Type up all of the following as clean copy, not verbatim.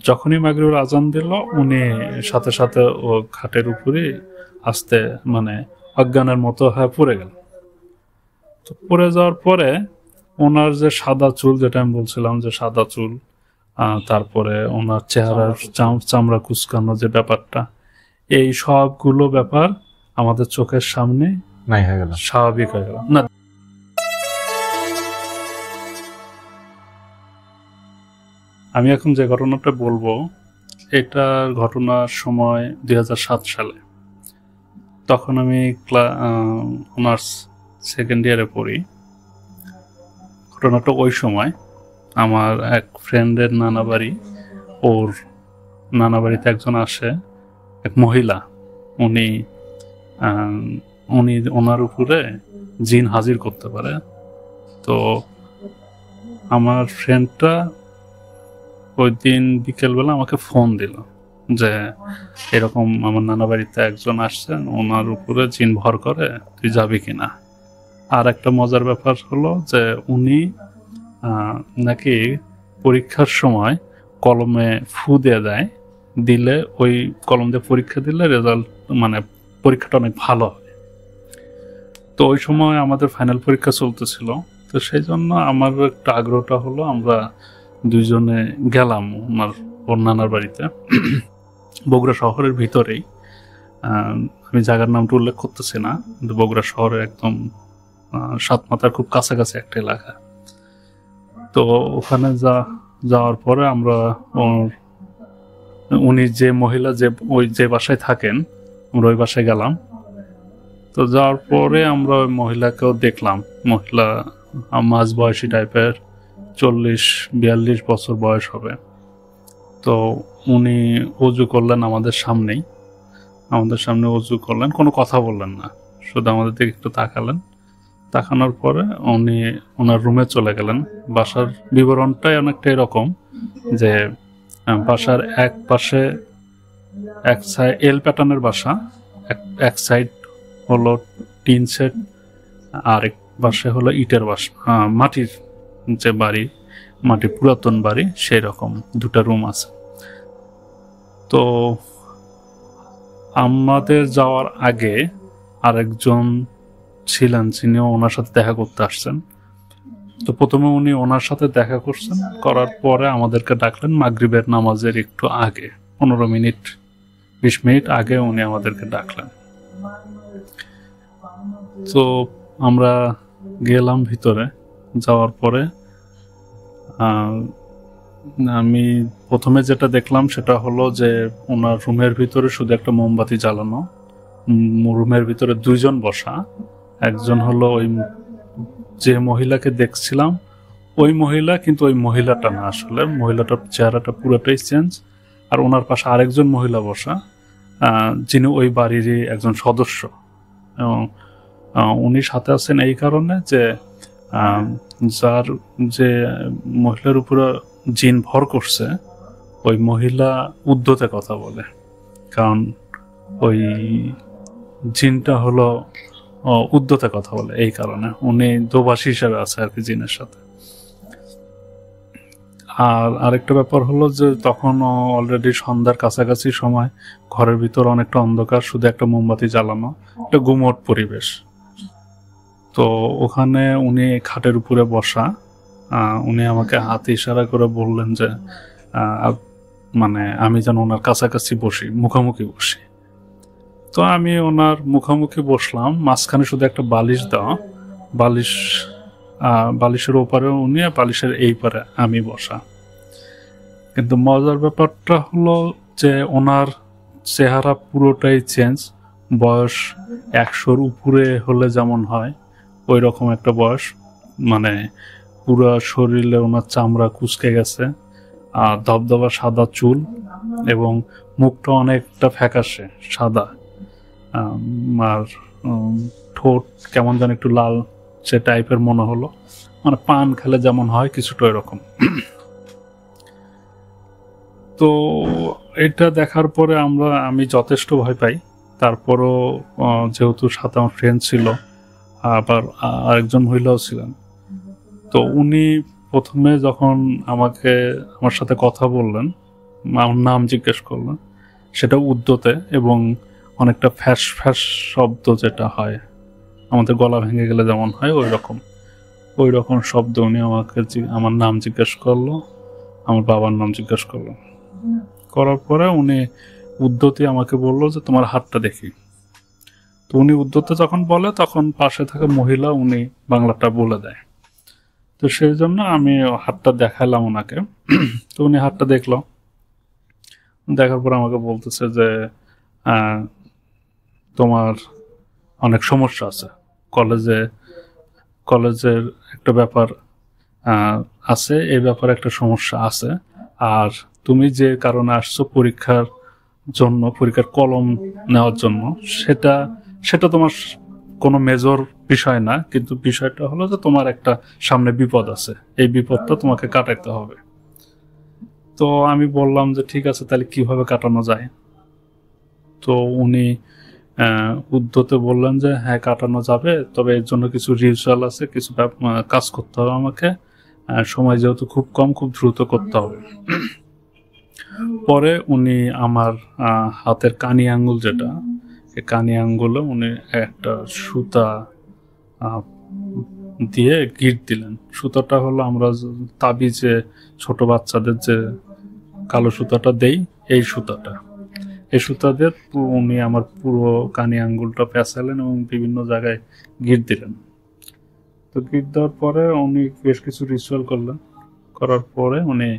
যখনই মাগরিবের আজান দিল উনি সাথে সাথে ও খাটের উপরে আস্তে মানে অজ্ঞানের মতো হয়ে পড়ে গেল। তো পড়ে যাওয়ার পরে ওনার যে সাদা চুল, যেটা আমি বলছিলাম যে সাদা চুল, তারপরে ওনার চেহারার চামড়া কুচকানো যে ব্যাপারটা, এই সবগুলো ব্যাপার আমাদের চোখের সামনে নাই হয়ে গেল, স্বাভাবিক হয়ে গেল। না, আমি এখন যে ঘটনাটা বলবো এটার ঘটনার সময় 2007 সালে। তখন আমি অনার্স সেকেন্ড ইয়ারে পড়ি। ঘটনাটা ওই সময় আমার এক ফ্রেন্ডের নানা বাড়ি, ওর নানা বাড়িতে একজন আসে, এক মহিলা। উনি ওনার উপরে জিন হাজির করতে পারে। তো আমার ফ্রেন্ডটা ওই দিন বিকেলবেলা আমাকে ফোন দিল যে এরকম আমার নানা বাড়িতে একজন আসছেন, ওনার উপরে জিন ভর করে, তুই যাবি কিনা। আর একটা মজার ব্যাপার হলো যে উনি নাকি পরীক্ষার সময় কলমে ফু দিয়ে দেয়, দিলে ওই কলম দিয়ে পরীক্ষা দিলে রেজাল্ট মানে পরীক্ষাটা অনেক ভালো হবে। তো ওই সময় আমাদের ফাইনাল পরীক্ষা চলতেছিল। তো সেই জন্য আমার একটা আগ্রহটা হলো, আমরা দুইজনে গেলাম ওর নানার বাড়িতে, বগুড়া শহরের ভিতরেই। আমি জায়গার নামটা উল্লেখ করতেছি না, কিন্তু বগুড়া শহরের একদম সাতমাথার খুব কাছাকাছি একটা এলাকা। তো ওখানে যাওয়ার পরে আমরা উনি যে মহিলা যে বাসায় থাকেন, আমরা ওই বাসায় গেলাম। তো যাওয়ার পরে আমরা ওই মহিলাকেও দেখলাম। মহিলা মাঝ বয়সী টাইপের, 40-42 বছর বয়স হবে। তো উনি অজু করলেন আমাদের সামনে অজু করলেন, কোনো কথা বললেন না, শুধু আমাদের দিকে একটু তাকালেন। তাকানোর পরে উনি ওনার রুমে চলে গেলেন। বাসার বিবরণটাই অনেকটা এরকম যে বাসার এক পাশে এক সাইড এল প্যাটার্নের বাসা, এক সাইড হলো টিন সেট, আর এক পাশে হলো ইটের বাসা, মাটির যে বাড়ি, মাটির পুরাতন বাড়ি, সেই রকম দুটা রুম আছে। তো আমাদের যাওয়ার আগে আরেকজন ছিলেন, যিনি ওনার সাথে দেখা করতে আসছেন। তো প্রথমে উনি ওনার সাথে দেখা করছেন, করার পরে আমাদেরকে ডাকলেন মাগরিবের নামাজের একটু আগে, 15-20 মিনিট আগে উনি আমাদেরকে ডাকলেন। তো আমরা গেলাম ভিতরে। যাওয়ার পরে আমি প্রথমে যেটা দেখলাম সেটা হলো যে ওনার রুমের ভিতরে শুধু একটা মোমবাতি জ্বালানো, রুমের ভিতরে দুইজন বসা। একজন হলো ওই যে মহিলাকে দেখছিলাম ওই মহিলা, কিন্তু ওই মহিলাটা না, আসলে মহিলাটার চেহারাটা পুরোটাই চেঞ্জ। আর ওনার পাশে আরেকজন মহিলা বসা, যিনি ওই বাড়িরই একজন সদস্য। এবং উনি সাথে আছেন এই কারণে যে যার যে মহিলার উপরে জিন ভর করছে, ওই মহিলা উর্দুতে কথা বলে, কারণ ওই জিনটা হলো উর্দুতে কথা বলে, এই কারণে উনি দোভাষী হিসেবে আছে আর কি জিনের সাথে। আর আরেকটা ব্যাপার হলো যে তখন অলরেডি সন্ধ্যার কাছাকাছি সময়, ঘরের ভিতর অনেকটা অন্ধকার, শুধু একটা মোমবাতি জ্বালানো, একটা গুমট পরিবেশ। তো ওখানে উনি খাটের উপরে বসা, উনি আমাকে হাতে ইশারা করে বললেন যে মানে আমি যেন ওনার কাছাকাছি বসি, মুখোমুখি বসি। তো আমি ওনার মুখোমুখি বসলাম, মাঝখানে শুধু একটা বালিশ দেওয়া, বালিশের ওপারে উনি, বালিশের এই পারে আমি বসা। কিন্তু মজার ব্যাপারটা হলো যে ওনার চেহারা পুরোটাই চেঞ্জ। বয়স 100-র উপরে হলে যেমন হয় ওই রকম একটা বয়স, মানে পুরো শরীরে ওনার চামড়া কুচকে গেছে, আর ধবধবা সাদা চুল, এবং মুখটা অনেকটা ফ্যাকাশে সাদা, আর ঠোঁট কেমন যেন একটু লাল সে টাইপের মনে হলো, মানে পান খেলে যেমন হয় কিছুটা এরকম। তো এটা দেখার পরে আমি যথেষ্ট ভয় পাই। তারপরও যেহেতু সাথে আমার ফ্রেন্ড ছিল, আবার আরেকজন মহিলাও ছিলেন, তো উনি প্রথমে যখন আমার সাথে কথা বললেন, আমার নাম জিজ্ঞেস করলো, সেটা উর্দুতে, এবং অনেকটা ফ্যাস ফ্যাস শব্দ যেটা হয় আমাদের গলা ভেঙে গেলে যেমন হয় ওই রকম শব্দ উনি আমাকে আমার নাম জিজ্ঞেস করলো, আমার বাবার নাম জিজ্ঞেস করলো। করার পরে উনি উর্দুতে আমাকে বললো যে তোমার হাতটা দেখি। তো উনি উর্দুতে যখন বলে তখন পাশে থাকা মহিলা উনি বাংলাটা বলে দেয়। তো সেই জন্য আমি হাতটা দেখালাম ওনাকে। তো উনি হাতটা দেখলো, দেখার পর আমাকে বলতেছে যে তোমার অনেক সমস্যা আছে, কলেজের একটা ব্যাপার আছে, এই ব্যাপারে একটা সমস্যা আছে, আর তুমি যে কারণে আসছো পরীক্ষার কলম নেওয়ার জন্য, সেটা তোমার কোনো মেজর বিষয় না, কিন্তু বিষয়টা হলো যে তোমার একটা সামনে বিপদ আছে, এই বিপদটা তোমাকে কাটাইতে হবে। তো আমি বললাম যে ঠিক আছে, তাহলে কিভাবে কাটানো যায়। তো উনি উর্দুতে বললেন যে হ্যাঁ কাটানো যাবে, তবে এর জন্য কিছু রিচুয়াল আছে, কিছু কাজ করতে হবে আমাকে, সময় যেহেতু খুব কম, খুব দ্রুত করতে হবে। পরে উনি আমার হাতের কানি আঙ্গুল যেটা, এই কানি আঙ্গুলে উনি একটা সুতা দিয়ে গিট দিলেন। সুতাটা হলো আমরা তাবিজে ছোট বাচ্চাদের যে কালো সুতাটা দেই, এই সুতা দিয়ে উনি আমার পুরো কানি আঙ্গুলটা পেঁচালেন এবং বিভিন্ন জায়গায় গিট দিলেন। তো গিট দেওয়ার পরে উনি বেশ কিছু রিচুয়াল করলেন, করার পরে উনি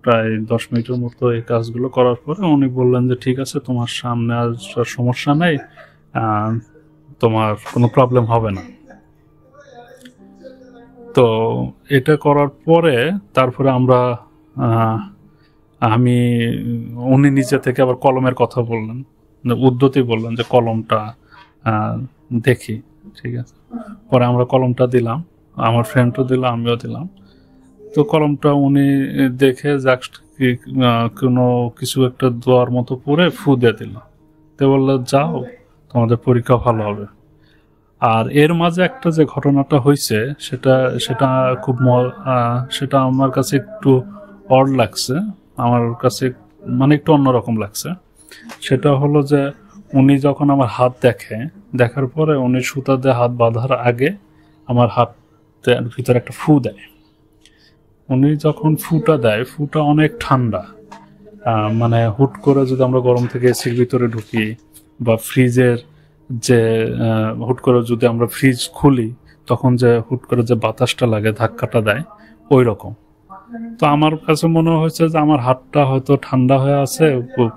প্রায় 10 মিনিটের মতো এই কাজগুলো করার পরে উনি বললেন যে ঠিক আছে, তোমার সামনে আর সমস্যা নেই, তোমার কোনো প্রবলেম হবে না। তো এটা করার পরে তারপরে উনি নিজে থেকে আবার কলমের কথা বললেন, উর্দুতেই বললেন যে কলমটা দেখি। ঠিক আছে, পরে আমরা কলমটা দিলাম, আমার ফ্রেন্ডও দিলাম, আমিও দিলাম। তো কলমটা উনি দেখে জাস্ট কোনো কিছু একটা দোয়ার মতো পরে ফু দিয়ে দিল। তো বললো যাও, তোমাদের পরীক্ষা ভালো হবে। আর এর মাঝে একটা যে ঘটনাটা হয়েছে সেটা খুব সেটা আমার কাছে একটু অড লাগছে, আমার কাছে মানে একটু অন্যরকম লাগছে। সেটা হলো যে উনি যখন আমার হাত দেখার পরে উনি সুতা দিয়ে হাত বাঁধার আগে আমার হাতের ভিতরে একটা ফু দেয়। উনি যখন ফুটা দেয়, ফুটা অনেক ঠান্ডা, মানে হুট করে যদি আমরা গরম থেকে এসির ভিতরে ঢুকি বা ফ্রিজের যে হুট করে যদি আমরা ফ্রিজ খুলি তখন যে হুট করে যে বাতাসটা লাগে, ধাক্কাটা দেয়, ওই রকম। তো আমার কাছে মনে হয়েছে যে আমার হাতটা হয়তো ঠান্ডা হয়ে আছে,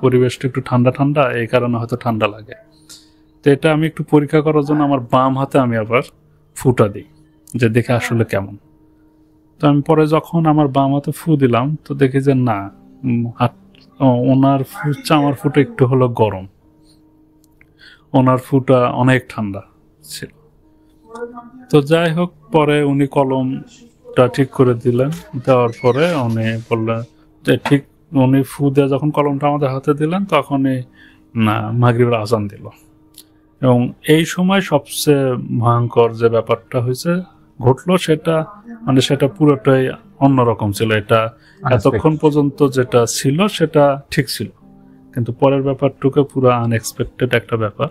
পরিবেশটা একটু ঠান্ডা ঠান্ডা, এই কারণে হয়তো ঠান্ডা লাগে। তো এটা আমি একটু পরীক্ষা করার জন্য আমার বাম হাতে আমি আবার ফুটা দিই, যে দেখে আসলে কেমন। তো আমি পরে যখন আমার বাম হাতে ফু দিলাম তো দেখি যে না, ওনার ফুটা আমার ফুটা একটু হলো গরম, ওনার ফুটা অনেক ঠান্ডা ছিল। তো যাই হোক, পরে উনি কলমটা ঠিক করে দিলেন, দেওয়ার পরে উনি বললেন যে ঠিক, উনি ফু দিয়ে যখন কলমটা আমাদের হাতে দিলেন তখনই মাগরিবের আজান দিল। এবং এই সময় সবচেয়ে ভয়ঙ্কর যে ব্যাপারটা ঘটলো সেটা পুরোটাই অন্যরকম ছিল। এটা এতক্ষণ পর্যন্ত যেটা ছিল সেটা ঠিক ছিল, কিন্তু পরের ব্যাপারটুকু পুরো আনএক্সপেক্টেড একটা ব্যাপার।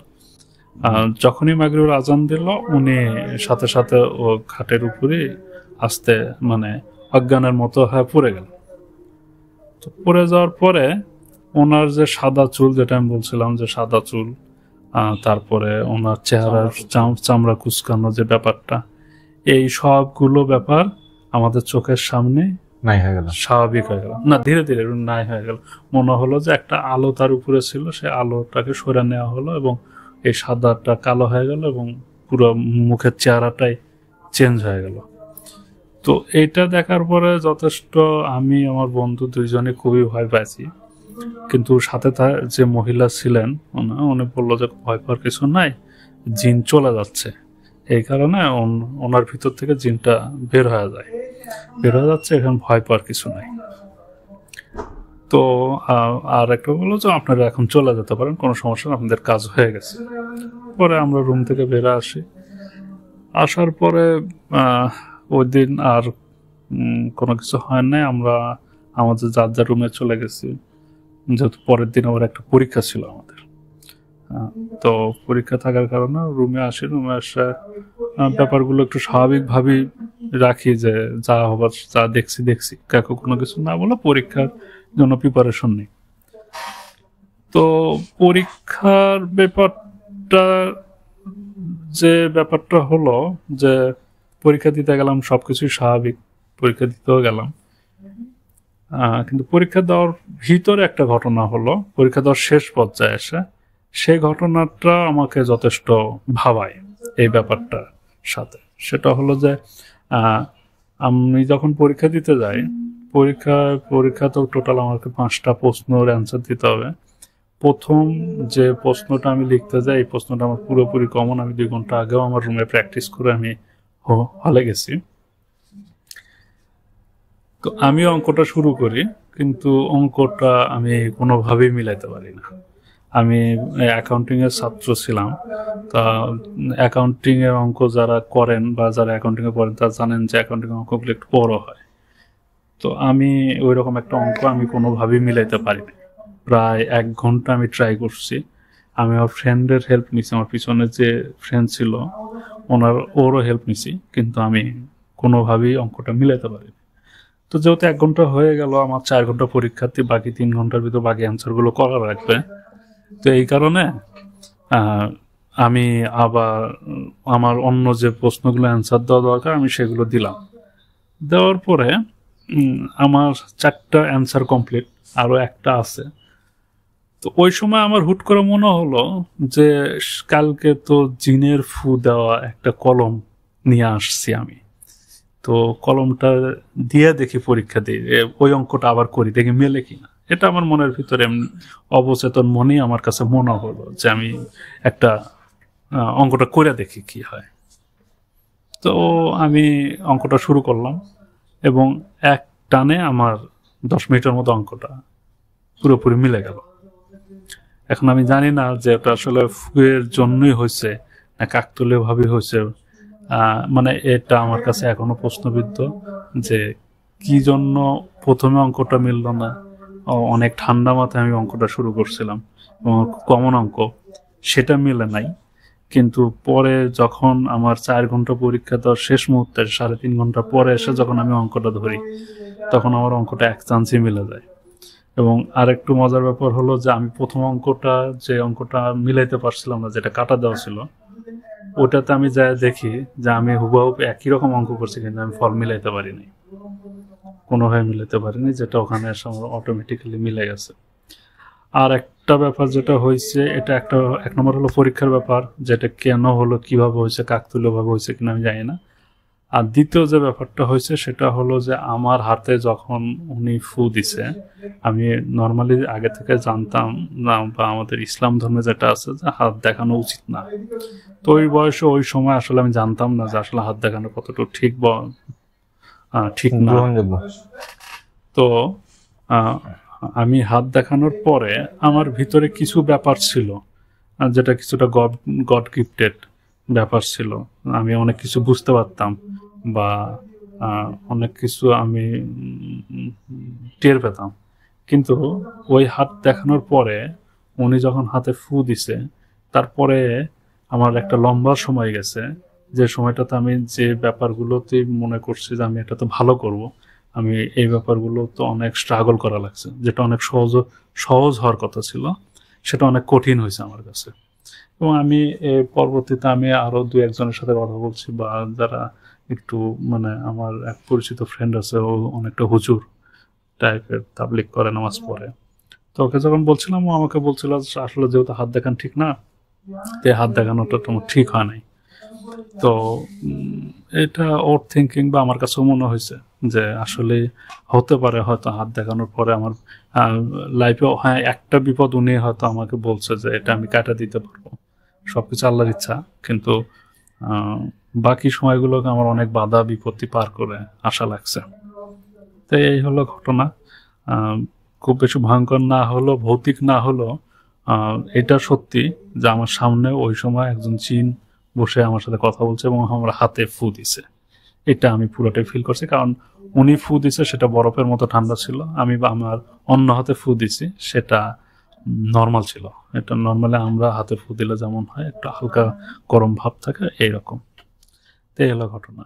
যখনই মাগরিবের আজান দিল উনি সাথে সাথে ও খাটের উপরে আস্তে অজ্ঞানের মতো হয়ে পড়ে গেল। তো পড়ে যাওয়ার পরে ওনার যে সাদা চুল, যেটা আমি বলছিলাম যে সাদা চুল, তারপরে ওনার চেহারার চামড়া কুচকানো যে ব্যাপারটা, এই সবগুলো ব্যাপার আমাদের চোখের সামনে নাই হয়ে গেল, স্বাভাবিক হয়ে গেল। না, ধীরে ধীরে নাই হয়ে গেল। মনে হলো যে একটা আলো তার উপরে ছিল, সেই আলোটাকে সরে নেওয়া হলো এবং এই সাদাটা কালো হয়ে গেল এবং পুরো মুখের চেহারাটাই চেঞ্জ হয়ে গেল। তো এইটা দেখার পরে যথেষ্ট আমি আমার বন্ধু দুইজনে খুবই ভয় পাইছি, কিন্তু সাথে যে মহিলা ছিলেন উনি বললো যে ভয় পাওয়ার কিছু নাই, জিন চলে যাচ্ছে, এই কারণে ওনার ভিতর থেকে জিনটা বের হয়ে যাচ্ছে, এখন ভয় পাওয়ার কিছু নাই। তো আর একটা বললো যে আপনারা এখন চলে যেতে পারেন, কোনো সমস্যা না, আপনাদের কাজ হয়ে গেছে। পরে আমরা রুম থেকে বের আসার পরে ওই দিন আর কোনো কিছু হয় নাই। আমরা আমাদের যার যার রুমে চলে গেছি, যেহেতু পরের দিন আবার একটা পরীক্ষা ছিল আমাদের। তো পরীক্ষা থাকার কারণে রুমে আসি, রুমে আসে ব্যাপারগুলো একটু স্বাভাবিকভাবেই রাখি, যে যা হবার যা দেখছি কাউকে কোনো কিছু না বলে পরীক্ষার জন্য প্রিপারেশন নেই। তো পরীক্ষার ব্যাপারটা হলো যে পরীক্ষা দিতে গেলাম, সবকিছুই স্বাভাবিক, পরীক্ষা দিতেও গেলাম। কিন্তু পরীক্ষা দেওয়ার ভিতরে একটা ঘটনা হলো, পরীক্ষা দেওয়ার শেষ পর্যায়ে এসে সেই ঘটনাটা আমাকে যথেষ্ট ভাবায় এই ব্যাপারটার সাথে। সেটা হলো যে আমি যখন পরীক্ষা দিতে যাই, পরীক্ষা তো টোটাল আমাকে 5টা প্রশ্নের অ্যান্সার দিতে হবে। প্রথম যে প্রশ্নটা আমি লিখতে যাই, এই প্রশ্নটা আমার পুরোপুরি কমন। আমি 2 ঘন্টা আগেও আমার রুমে প্র্যাকটিস করে আমি হলে গেছি। তো আমি অঙ্কটা শুরু করি, কিন্তু অঙ্কটা আমি কোনোভাবেই মিলাইতে পারি না। আমি অ্যাকাউন্টিং এর ছাত্র ছিলাম, তা অ্যাকাউন্টিং এর অঙ্ক যারা করেন বা যারা অ্যাকাউন্টিং এ পড়েন তারা জানেন যে অ্যাকাউন্টিং এর অঙ্কগুলো একটু বড় হয়। তো আমি ওই রকম একটা অঙ্ক আমি কোনোভাবেই মিলাইতে পারি না। প্রায় 1 ঘন্টা আমি ট্রাই করছি। আমি আমার ফ্রেন্ডের হেল্প নিছি, আমার পিছনে যে ফ্রেন্ড ছিল ওরও হেল্প নিছি, কিন্তু আমি কোনোভাবেই অঙ্কটা মিলাইতে পারি না। তো যেহেতু 1 ঘন্টা হয়ে গেল, আমার 4 ঘন্টা পরীক্ষার্থী, বাকি 3 ঘন্টার ভিতর বাকি অ্যান্সারগুলো করা লাগবে। তো এই কারণে আমি আবার আমার অন্য যে প্রশ্নগুলো অ্যান্সার দেওয়া দরকার আমি সেগুলো দিলাম। দেওয়ার পরে আমার 4টা অ্যান্সার কমপ্লিট, আরো একটা আছে। তো ওই সময় আমার হুট করে মনে হলো যে কালকে তো জিনের ফু দেওয়া একটা কলম নিয়ে আসছি আমি, তো কলমটা দিয়ে দেখি, পরীক্ষা দিয়ে ওই অঙ্কটা আবার করি, দেখি মেলে কিনা। এটা আমার মনের ভিতরে অবচেতন মনেই আমার কাছে মনে হলো যে আমি একটা অঙ্কটা করে দেখি কি হয়। তো আমি অঙ্কটা শুরু করলাম এবং এক টানে আমার 10 মিনিটের মতো অঙ্কটা পুরোপুরি মিলে গেল। এখন আমি জানি না যে এটা আসলে ফুয়ের জন্যই হয়েছে না কাকতালীয় ভাবে হয়েছে। মানে এটা আমার কাছে এখনো প্রশ্নবিদ্ধ যে কি জন্য প্রথমে অঙ্কটা মিলল না। অনেক ঠান্ডা মাথায় আমি অঙ্কটা শুরু করছিলাম এবং কমন অঙ্ক, সেটা মিলে নাই। কিন্তু পরে যখন আমার 4 ঘন্টা পরীক্ষা দেওয়ার শেষ মুহূর্তে 3.5 ঘন্টা পরে এসে যখন আমি অঙ্কটা ধরি, তখন আমার অঙ্কটা এক চান্সই মিলে যায়। এবং আরেকটু মজার ব্যাপার হলো যে আমি প্রথম অঙ্কটা মিলাইতে পারছিলাম না, যেটা কাটা দেওয়া ছিল, ওটাতে আমি যা দেখি যে আমি হুবহু একই রকম অঙ্ক করছি, কিন্তু আমি ফল মিলাইতে পারিনি, কোনোভাবে মিলাতে পারিনি, যেটা ওখানে এসে আমার অটোমেটিক্যালি মিলে গেছে। আর একটা ব্যাপার যেটা হয়েছে, এটা এক নম্বর হলো পরীক্ষার ব্যাপার, যেটা কেন হলো, কিভাবে হয়েছে, কাকতালীয় ভাবে হয়েছে কিনা আমি জানি না। আর দ্বিতীয় যে ব্যাপারটা হয়েছে সেটা হলো যে আমার হাতে যখন উনি ফু দিছে, আমি নর্মালি আগে থেকে জানতাম না, বা আমাদের ইসলাম ধর্মে যেটা আছে যে হাত দেখানো উচিত না। তো ওই বয়সে ওই সময় আসলে আমি জানতাম না যে আসলে হাত দেখানো কতটুকু ঠিক ঠিক না। তো আমি হাত দেখানোর পরে আমার ভিতরে কিছু ব্যাপার ছিল, যেটা কিছুটা গড গিফটেড ব্যাপার ছিল। আমি অনেক কিছু বুঝতে পারতাম বা অনেক কিছু আমি টের পেতাম, কিন্তু ওই হাত দেখানোর পরে উনি যখন হাতে ফু দিছে, তারপরে আমার একটা লম্বা সময় গেছে, যে সময়টাতে আমি যে ব্যাপারগুলোতে মনে করছি যে আমি এটা তো ভালো করব, আমি এই ব্যাপারগুলো তো অনেক স্ট্রাগল করা লাগছে, যেটা অনেক সহজ হওয়ার কথা ছিল সেটা অনেক কঠিন হয়েছে আমার কাছে। এবং আমি পরবর্তীতে আমি আরো 2-1 জনের সাথে কথা বলছি, বা যারা একটু মানে আমার এক পরিচিত ফ্রেন্ড আছে, ও অনেকটা হুজুর টাইপের, তাবলিগ করে, নামাজ পড়ে। তো ওকে যখন বলছিলাম, ও আমাকে বলছিল আসলে যেহেতু হাত দেখান ঠিক না, তো হাত দেখানোটা তোমার ঠিক হয় নাই। তো এটা ওর থিঙ্কিং বা আমার কাছেও মনে হয়েছে যে আসলে হতে পারে হয়তো হাত দেখানোর পরে আমার লাইফে একটা বিপদ উনি হয়তো আমাকে বলছে যে এটা আমি কাটা দিতে পারবো, সবকিছু আল্লাহর ইচ্ছা, কিন্তু বাকি সময়গুলোকে আমার অনেক বাধা বিপত্তি পার করে আসা লাগছে। তো এই হলো ঘটনা। খুব বেশি ভয়ঙ্কর না হলো, ভৌতিক না হলো, এটা সত্যি যে আমার সামনে ওই সময় একজন জিন বসে আমার সাথে কথা বলছে এবং আমার হাতে ফু দিছে। এটা আমি পুরোটাই ফিল করছি, কারণ উনি ফু দিছে সেটা বরফের মতো ঠান্ডা ছিল, আমি বা আমার অন্য হাতে ফু দিছি সেটা নর্মাল ছিল। এটা নর্মালি আমরা হাতে ফু দিলে যেমন হয়, একটু হালকা গরম ভাব থাকে, এইরকম। তো এই হলো ঘটনা।